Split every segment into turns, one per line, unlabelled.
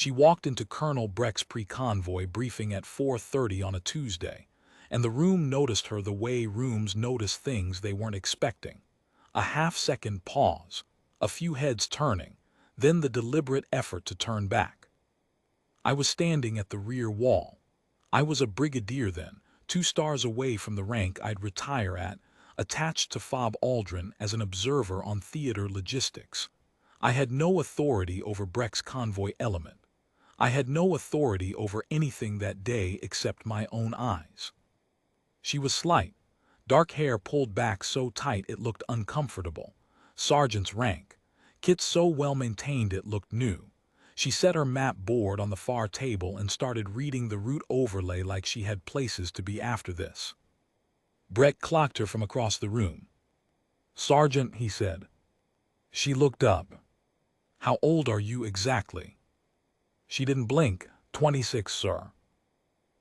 She walked into Colonel Breck's pre-convoy briefing at 4:30 on a Tuesday, and the room noticed her the way rooms notice things they weren't expecting. A half-second pause, a few heads turning, then the deliberate effort to turn back. I was standing at the rear wall. I was a brigadier then, 2 stars away from the rank I'd retire at, attached to Fob Aldrin as an observer on theater logistics. I had no authority over Breck's convoy element. I had no authority over anything that day except my own eyes. She was slight, dark hair pulled back so tight it looked uncomfortable, sergeant's rank, kit so well maintained it looked new. She set her map board on the far table and started reading the route overlay like she had places to be after this. Breck clocked her from across the room. "Sergeant," he said. She looked up. "How old are you exactly?" She didn't blink. 26, sir."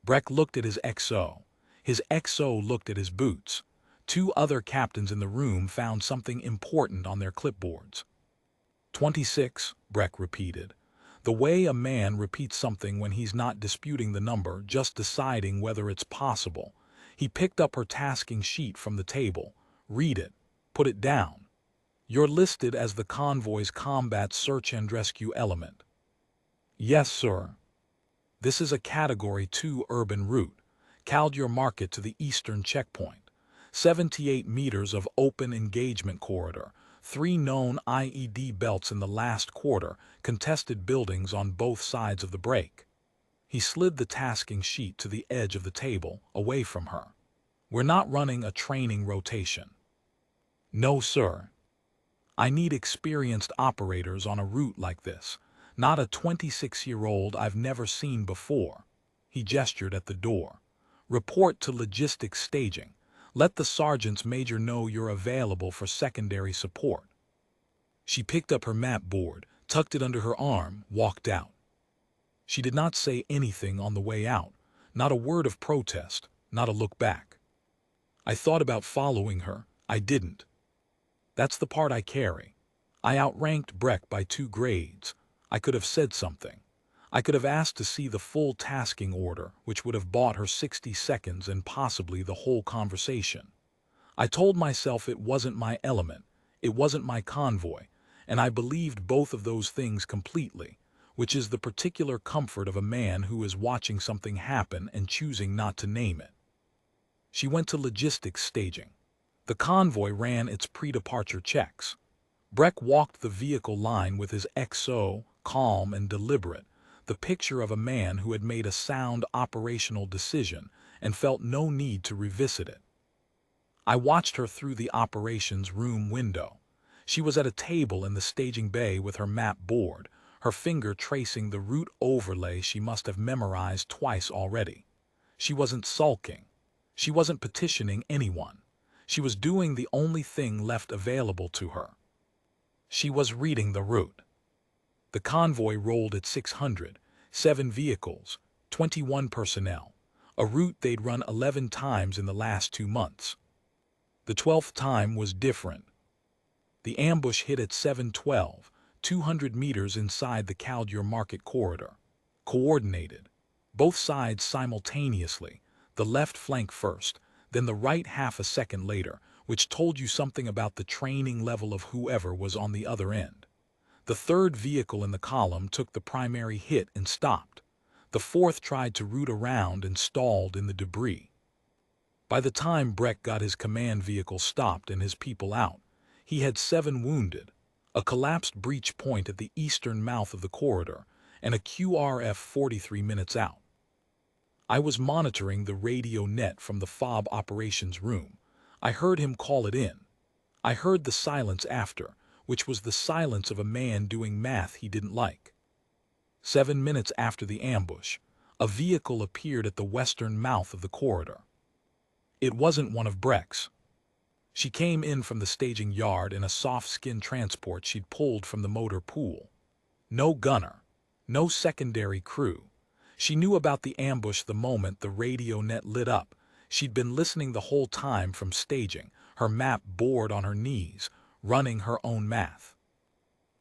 Breck looked at his XO. His XO looked at his boots. 2 other captains in the room found something important on their clipboards. 26, Breck repeated. The way a man repeats something when he's not disputing the number, just deciding whether it's possible. He picked up her tasking sheet from the table. "Read it. Put it down. You're listed as the convoy's combat search and rescue element." "Yes, sir." "This is a Category 2 urban route. Caldure Market to the eastern checkpoint. 78 meters of open engagement corridor. 3 known IED belts in the last quarter, contested buildings on both sides of the break." He slid the tasking sheet to the edge of the table, away from her. "We're not running a training rotation." "No, sir. I need experienced operators on a route like this. Not a 26-year-old I've never seen before." He gestured at the door. "Report to logistics staging. Let the sergeant's major know you're available for secondary support." She picked up her map board, tucked it under her arm, walked out. She did not say anything on the way out, not a word of protest, not a look back. I thought about following her. I didn't. That's the part I carry. I outranked Breck by 2 grades. I could have said something. I could have asked to see the full tasking order, which would have bought her 60 seconds and possibly the whole conversation. I told myself it wasn't my element, it wasn't my convoy, and I believed both of those things completely, which is the particular comfort of a man who is watching something happen and choosing not to name it. She went to logistics staging. The convoy ran its pre-departure checks. Breck walked the vehicle line with his XO, calm and deliberate, the picture of a man who had made a sound operational decision and felt no need to revisit it. I watched her through the operations room window. She was at a table in the staging bay with her map board, her finger tracing the route overlay she must have memorized twice already. She wasn't sulking. She wasn't petitioning anyone. She was doing the only thing left available to her. She was reading the route. The convoy rolled at 600, 7 vehicles, 21 personnel, a route they'd run 11 times in the last 2 months. The 12th time was different. The ambush hit at 7:12, 200 meters inside the Caldure Market corridor. Coordinated. Both sides simultaneously, the left flank first, then the right half a second later, which told you something about the training level of whoever was on the other end. The 3rd vehicle in the column took the primary hit and stopped. The 4th tried to route around and stalled in the debris. By the time Breck got his command vehicle stopped and his people out, he had 7 wounded, a collapsed breach point at the eastern mouth of the corridor, and a QRF 43 minutes out. I was monitoring the radio net from the FOB operations room. I heard him call it in. I heard the silence after, which was the silence of a man doing math he didn't like. 7 minutes after the ambush, a vehicle appeared at the western mouth of the corridor. It wasn't one of Breck's. She came in from the staging yard in a soft-skin transport she'd pulled from the motor pool. No gunner, no secondary crew. She knew about the ambush the moment the radio net lit up. She'd been listening the whole time from staging, her map board on her knees, running her own math.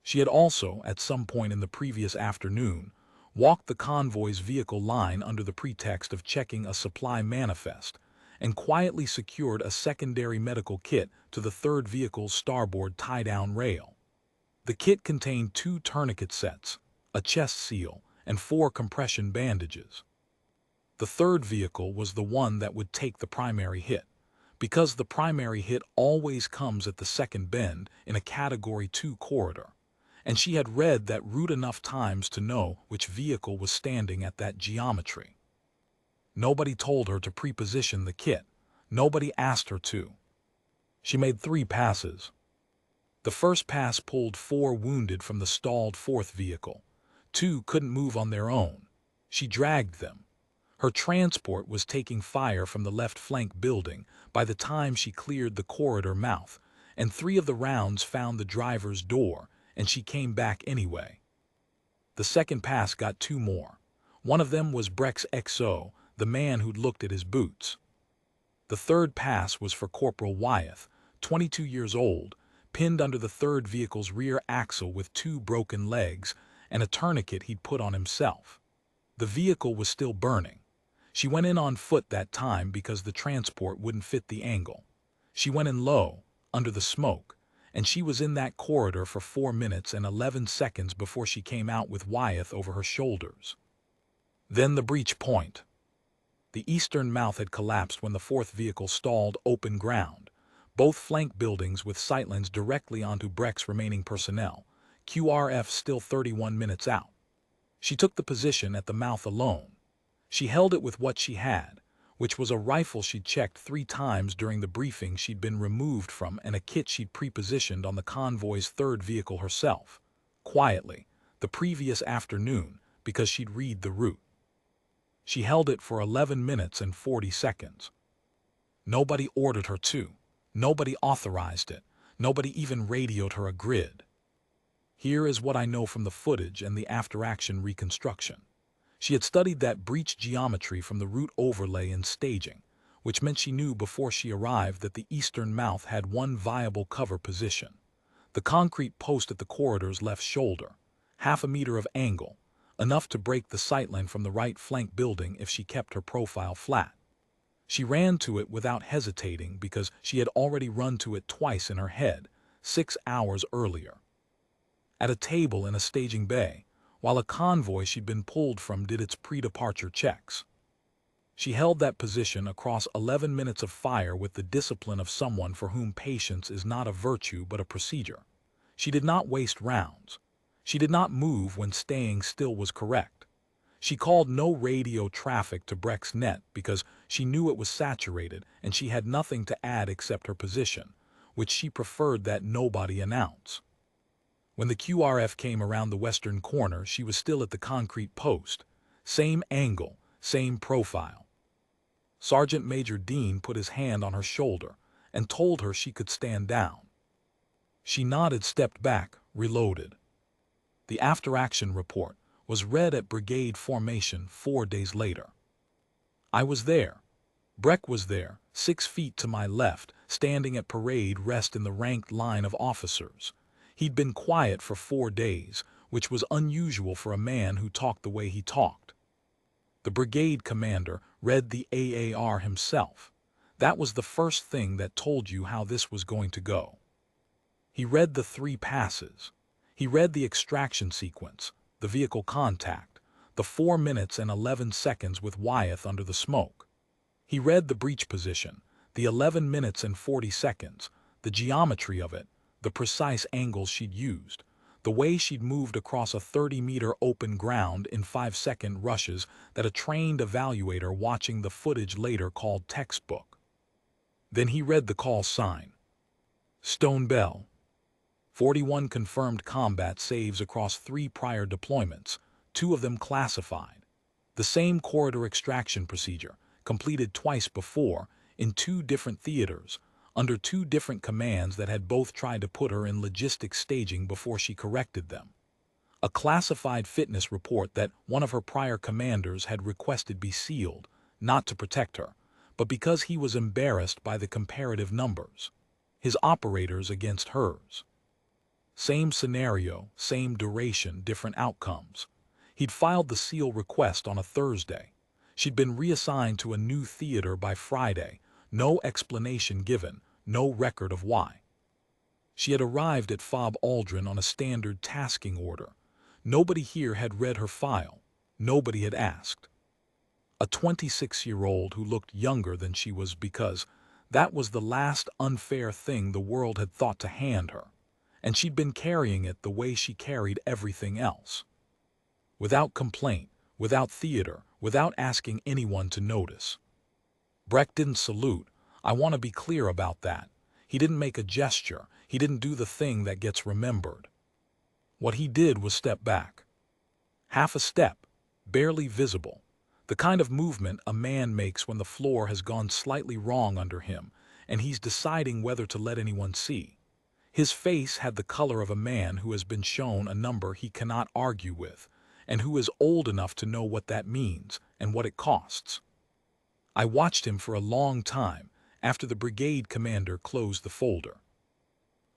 She had also, at some point in the previous afternoon, walked the convoy's vehicle line under the pretext of checking a supply manifest, and quietly secured a secondary medical kit to the third vehicle's starboard tie-down rail. The kit contained 2 tourniquet sets, a chest seal, and 4 compression bandages. The third vehicle was the one that would take the primary hit, because the primary hit always comes at the second bend in a Category 2 corridor, and she had read that route enough times to know which vehicle was standing at that geometry. Nobody told her to preposition the kit. Nobody asked her to. She made 3 passes. The first pass pulled 4 wounded from the stalled fourth vehicle. 2 couldn't move on their own. She dragged them. Her transport was taking fire from the left flank building by the time she cleared the corridor mouth, and 3 of the rounds found the driver's door, and she came back anyway. The second pass got 2 more. One of them was Breck's XO, the man who'd looked at his boots. The third pass was for Corporal Wyeth, 22 years old, pinned under the third vehicle's rear axle with 2 broken legs and a tourniquet he'd put on himself. The vehicle was still burning. She went in on foot that time because the transport wouldn't fit the angle. She went in low, under the smoke, and she was in that corridor for 4 minutes and 11 seconds before she came out with Wyeth over her shoulders. Then the breach point. The eastern mouth had collapsed when the fourth vehicle stalled open ground, both flank buildings with sightlines directly onto Breck's remaining personnel, QRF still 31 minutes out. She took the position at the mouth alone. She held it with what she had, which was a rifle she'd checked 3 times during the briefing she'd been removed from and a kit she'd prepositioned on the convoy's third vehicle herself, quietly, the previous afternoon, because she'd read the route. She held it for 11 minutes and 40 seconds. Nobody ordered her to. Nobody authorized it. Nobody even radioed her a grid. Here is what I know from the footage and the after-action reconstruction. She had studied that breach geometry from the route overlay and staging, which meant she knew before she arrived that the eastern mouth had one viable cover position. The concrete post at the corridor's left shoulder, half a meter of angle, enough to break the sightline from the right flank building if she kept her profile flat. She ran to it without hesitating because she had already run to it twice in her head, 6 hours earlier. At a table in a staging bay, while a convoy she'd been pulled from did its pre-departure checks. She held that position across 11 minutes of fire with the discipline of someone for whom patience is not a virtue but a procedure. She did not waste rounds. She did not move when staying still was correct. She called no radio traffic to Breck's net because she knew it was saturated and she had nothing to add except her position, which she preferred that nobody announce. When the QRF came around the western corner, she was still at the concrete post. Same angle, same profile. Sergeant Major Dean put his hand on her shoulder and told her she could stand down. She nodded, stepped back, reloaded. The after-action report was read at brigade formation 4 days later. I was there. Breck was there, 6 feet to my left, standing at parade rest in the ranked line of officers. He'd been quiet for 4 days, which was unusual for a man who talked the way he talked. The brigade commander read the AAR himself. That was the first thing that told you how this was going to go. He read the 3 passes. He read the extraction sequence, the vehicle contact, the 4 minutes and 11 seconds with Wyeth under the smoke. He read the breach position, the 11 minutes and 40 seconds, the geometry of it, the precise angles she'd used, the way she'd moved across a 30-meter open ground in 5-second rushes that a trained evaluator watching the footage later called textbook. Then he read the call sign. Stone Bell. 41 confirmed combat saves across 3 prior deployments, 2 of them classified. The same corridor extraction procedure, completed twice before, in 2 different theaters, under 2 different commands that had both tried to put her in logistic staging before she corrected them. A classified fitness report that one of her prior commanders had requested be sealed, not to protect her, but because he was embarrassed by the comparative numbers. His operators against hers. Same scenario, same duration, different outcomes. He'd filed the SEAL request on a Thursday. She'd been reassigned to a new theater by Friday. No explanation given, no record of why. She had arrived at Fob Aldrin on a standard tasking order. Nobody here had read her file. Nobody had asked. A 26-year-old who looked younger than she was, because that was the last unfair thing the world had thought to hand her, and she'd been carrying it the way she carried everything else. Without complaint, without theater, without asking anyone to notice. Breck didn't salute. I want to be clear about that. He didn't make a gesture. He didn't do the thing that gets remembered. What he did was step back. Half a step, barely visible. The kind of movement a man makes when the floor has gone slightly wrong under him, and he's deciding whether to let anyone see. His face had the color of a man who has been shown a number he cannot argue with, and who is old enough to know what that means and what it costs. I watched him for a long time after the brigade commander closed the folder.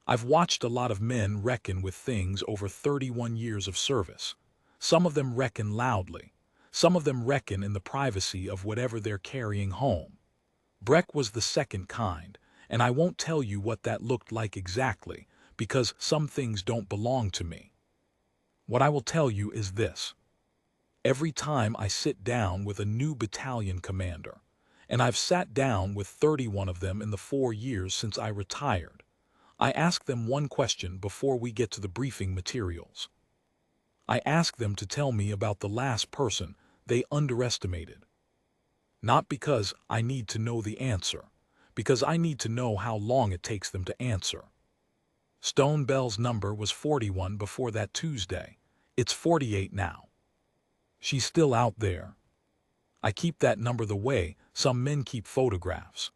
I've watched a lot of men reckon with things over 31 years of service. Some of them reckon loudly. Some of them reckon in the privacy of whatever they're carrying home. Breck was the second kind, and I won't tell you what that looked like exactly, because some things don't belong to me. What I will tell you is this. Every time I sit down with a new battalion commander, and I've sat down with 31 of them in the 4 years since I retired, I ask them one question before we get to the briefing materials. I ask them to tell me about the last person they underestimated. Not because I need to know the answer, because I need to know how long it takes them to answer. Stone Bell's number was 41 before that Tuesday. It's 48 now. She's still out there. I keep that number the way some men keep photographs.